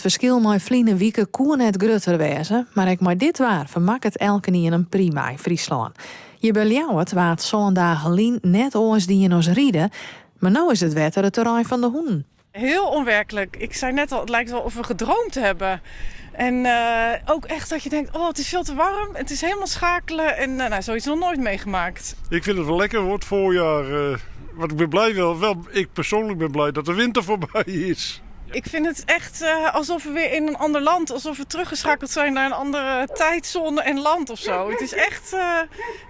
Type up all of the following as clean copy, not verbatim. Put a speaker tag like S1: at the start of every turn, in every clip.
S1: verschil met vliene wieken koe net grutter wezen, maar ik maar dit waar vermak het elke niet een prima in Friesland. Je beljouwt waar het zo'n dagen lien net oors die in ons rieden, maar nou is het wetter het terrein van de hoen.
S2: Heel onwerkelijk. Ik zei net al, het lijkt wel of we gedroomd hebben. En ook echt dat je denkt, oh het is veel te warm, het is helemaal schakelen en zoiets nog nooit meegemaakt.
S3: Ik vind het wel lekker voor het voorjaar. Want ik ben blij ik persoonlijk ben blij dat de winter voorbij is.
S2: Ik vind het echt alsof we weer in een ander land, alsof we teruggeschakeld zijn naar een andere tijdzone en land of zo. Het is echt,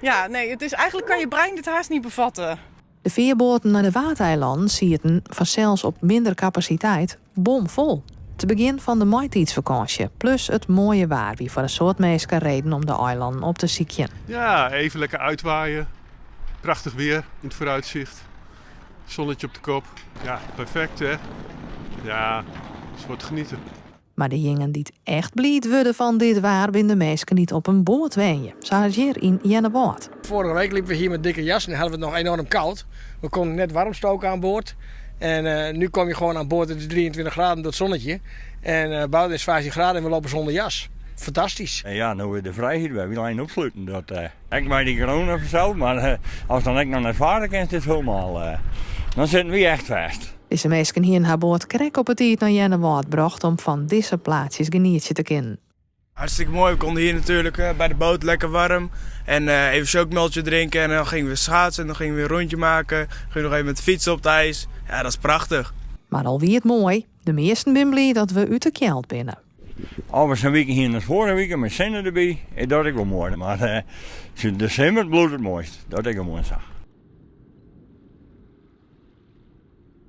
S2: het is eigenlijk kan je brein dit haast niet bevatten.
S1: De veerboten naar de Watereilanden zitten van zelfs op minder capaciteit bomvol. Het begin van de maitidsvakantie, plus het mooie waar wie voor een soort mensen reden om de eilanden op te ziekjen.
S4: Ja, even lekker uitwaaien. Prachtig weer in het vooruitzicht. Zonnetje op de kop. Ja, perfect hè. Ja, het wordt genieten.
S1: Maar de jongen die het echt blied worden van dit waar, ben de mensen niet op een boot weenje. Zoals hier in Jennewoord.
S5: Vorige week liepen we hier met dikke jas en hadden we het nog enorm koud. We konden net warm stoken aan boord. En nu kom je gewoon aan boord, het is 23 graden door het zonnetje. En buiten is 15 graden en we lopen zonder jas. Fantastisch.
S6: En ja, nou weer de vrijheid, we willen alleen opsluiten. Ik bij die corona vanzelf, maar als dan ik nog naar varen kan, is dit helemaal. Dan zitten we echt vast.
S1: Deze mensen hier in haar boord krek op het tijd naar Jennewoord bracht om van deze plaatsjes genietje te kennen.
S7: Hartstikke mooi, we konden hier natuurlijk bij de boot lekker warm. En even chocmeltje drinken en dan gingen we schaatsen en dan gingen we een rondje maken. Gingen we nog even met fietsen op het ijs. Ja, dat is prachtig.
S1: Maar alweer het mooi, de meesten zijn blij dat we uit de Kjeld binnen.
S6: Al we zijn weken hier naar vorige week met zinnen erbij, dat ik wel mooi. Maar december bloed het mooist, dat ik wel mooi zag.